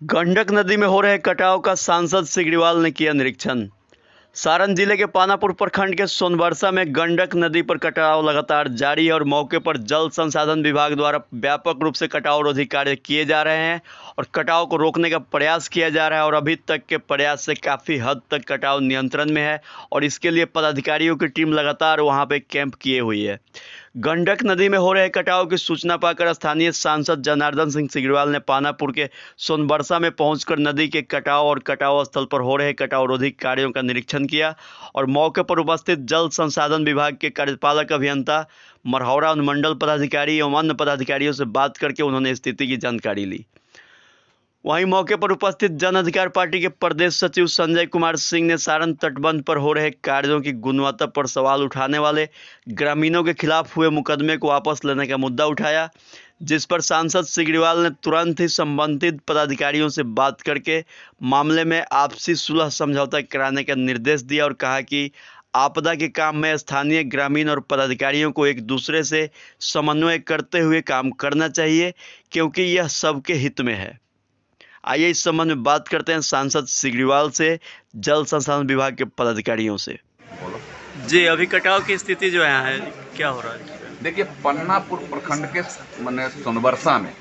गंडक नदी में हो रहे कटाव का सांसद सिग्रीवाल ने किया निरीक्षण। सारण जिले के पानापुर प्रखंड के सोनबरसा में गंडक नदी पर कटाव लगातार जारी है और मौके पर जल संसाधन विभाग द्वारा व्यापक रूप से कटाव रोधी कार्य किए जा रहे हैं और कटाव को रोकने का प्रयास किया जा रहा है और अभी तक के प्रयास से काफ़ी हद तक कटाव नियंत्रण में है और इसके लिए पदाधिकारियों की टीम लगातार वहां पे कैंप किए हुई है। गंडक नदी में हो रहे कटाव की सूचना पाकर स्थानीय सांसद जनार्दन सिंह सिग्रीवाल ने पानापुर के सोनबरसा में पहुंचकर नदी के कटाव और कटाव स्थल पर हो रहे कटाव रोधी कार्यों का निरीक्षण किया और मौके पर उपस्थित जल संसाधन विभाग के कार्यपालक अभियंता, मरहौरा अनुमंडल पदाधिकारी एवं अन्य पदाधिकारियों से बात करके उन्होंने स्थिति की जानकारी ली। वहीं मौके पर उपस्थित जन अधिकार पार्टी के प्रदेश सचिव संजय कुमार सिंह ने सारण तटबंध पर हो रहे कार्यों की गुणवत्ता पर सवाल उठाने वाले ग्रामीणों के खिलाफ हुए मुकदमे को वापस लेने का मुद्दा उठाया, जिस पर सांसद सिग्रीवाल ने तुरंत ही संबंधित पदाधिकारियों से बात करके मामले में आपसी सुलह समझौता कराने का निर्देश दिया और कहा कि आपदा के काम में स्थानीय ग्रामीण और पदाधिकारियों को एक दूसरे से समन्वय करते हुए काम करना चाहिए, क्योंकि यह सबके हित में है। आइए इस संबंध में बात करते हैं सांसद सिग्रीवाल से, जल संसाधन विभाग के पदाधिकारियों से। जी, अभी कटाव की स्थिति जो है क्या हो रहा है? देखिए, पन्नापुर प्रखंड के मैंने सोनबरसा में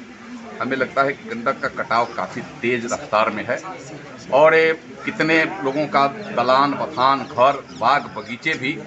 हमें लगता है कि गंडक का कटाव काफ़ी तेज रफ्तार में है और कितने लोगों का दलान बथान, घर, बाग बगीचे भी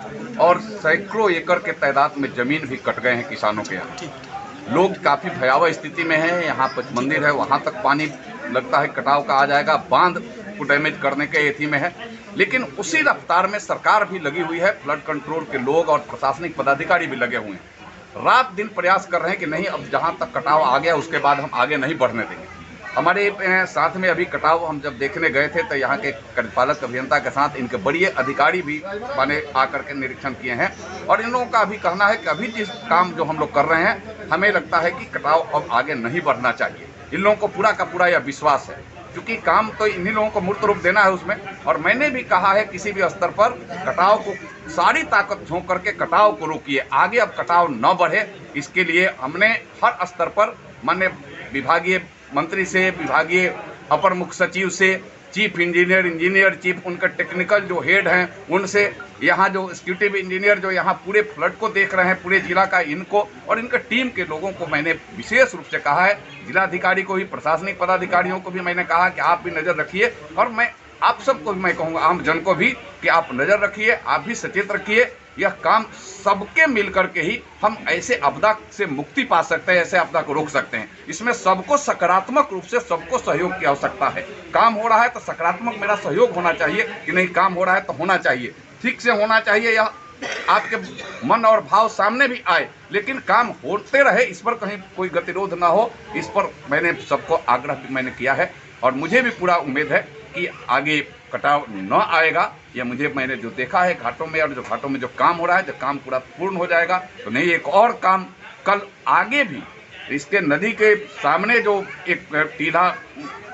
और सैकड़ों एकड़ के तादाद में ज़मीन भी कट गए हैं किसानों के यहाँ। लोग काफ़ी भयावह स्थिति में हैं। यहाँ पर मंदिर है, वहाँ तक पानी लगता है कटाव का आ जाएगा, बांध को डैमेज करने के एथी में है। लेकिन उसी रफ्तार में सरकार भी लगी हुई है, फ्लड कंट्रोल के लोग और प्रशासनिक पदाधिकारी भी लगे हुए हैं। रात दिन प्रयास कर रहे हैं कि नहीं, अब जहां तक कटाव आ गया उसके बाद हम आगे नहीं बढ़ने देंगे। हमारे साथ में अभी कटाव हम जब देखने गए थे तो यहाँ के कार्यपालक अभियंता के साथ इनके बड़े अधिकारी भी माने आकर के निरीक्षण किए हैं और इन लोगों का अभी कहना है कि अभी जिस काम जो हम लोग कर रहे हैं, हमें लगता है कि कटाव अब आगे नहीं बढ़ना चाहिए। इन लोगों को पूरा का पूरा यह विश्वास है, क्योंकि काम तो इन्हीं लोगों को मूर्त रूप देना है उसमें। और मैंने भी कहा है किसी भी स्तर पर कटाव को सारी ताकत झोंक करके कटाव को रोकिए, आगे अब कटाव न बढ़े। इसके लिए हमने हर स्तर पर माननीय विभागीय मंत्री से, विभागीय अपर मुख्य सचिव से, चीफ इंजीनियर चीफ उनके टेक्निकल जो हेड हैं उनसे, यहाँ जो एग्जीक्यूटिव इंजीनियर जो यहाँ पूरे फ्लड को देख रहे हैं पूरे जिला का, इनको और इनके टीम के लोगों को मैंने विशेष रूप से कहा है। जिलाधिकारी को भी, प्रशासनिक पदाधिकारियों को भी मैंने कहा कि आप भी नज़र रखिए और मैं आप सबको भी मैं कहूँगा, आम जन को भी, कि आप नज़र रखिए, आप भी सचेत रखिए। यह काम सबके मिलकर के ही हम ऐसे आपदा से मुक्ति पा सकते हैं, ऐसे आपदा को रोक सकते हैं। इसमें सबको सकारात्मक रूप से सबको सहयोग की आवश्यकता है। काम हो रहा है तो सकारात्मक मेरा सहयोग होना चाहिए कि नहीं, काम हो रहा है तो होना चाहिए, ठीक से होना चाहिए, यह आपके मन और भाव सामने भी आए, लेकिन काम होते रहे, इस पर कहीं कोई गतिरोध ना हो। इस पर मैंने सबको आग्रह मैंने किया है और मुझे भी पूरा उम्मीद है कि आगे कटाव न आएगा। यह मैंने जो देखा है घाटों में, और जो घाटों में जो काम हो रहा है, जब काम पूरा पूर्ण हो जाएगा तो नहीं, एक और काम कल आगे भी इसके नदी के सामने जो एक टीला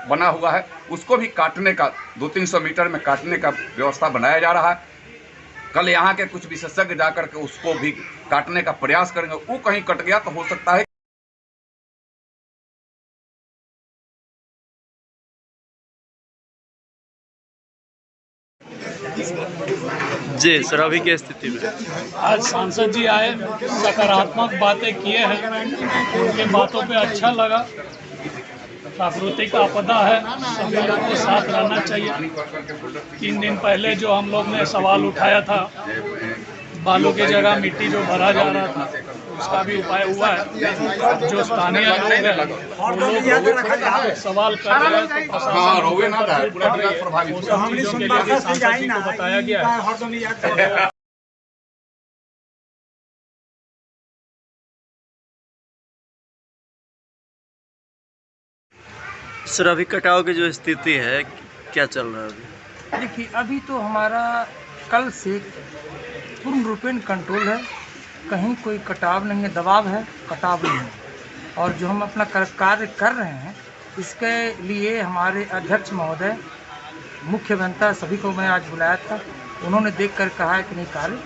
बना हुआ है उसको भी काटने का 200-300 मीटर में काटने का व्यवस्था बनाया जा रहा है। कल यहाँ के कुछ विशेषज्ञ जाकर के उसको भी काटने का प्रयास करेंगे। वो कहीं कट गया तो हो सकता है जी सर, अभी की स्थिति में आज सांसद जी आए, सकारात्मक बातें किए हैं, उनके बातों पे अच्छा लगा। प्राकृतिक आपदा है, सभी लोगों को साथ रहना चाहिए। 3 दिन पहले जो हम लोग ने सवाल उठाया था, बालू की जगह मिट्टी जो भरा जा रहा था, उसका भी उपाय हुआ है। जो स्थानीय लोग हैं वो लोग सवाल कर रहे हैं तो चीज़ों के लिए सांसद जी को बताया गया है। सर, अभी कटाव की जो स्थिति है क्या चल रहा है अभी? देखिए, अभी तो हमारा कल से पूर्ण रूपेण कंट्रोल है, कहीं कोई कटाव नहीं है, दबाव है, कटाव नहीं है। और जो हम अपना कार्य कर रहे हैं, इसके लिए हमारे अध्यक्ष महोदय, मुख्य अभियंता, सभी को मैं आज बुलाया था। उन्होंने देख कर कहा है कि नहीं, कार्य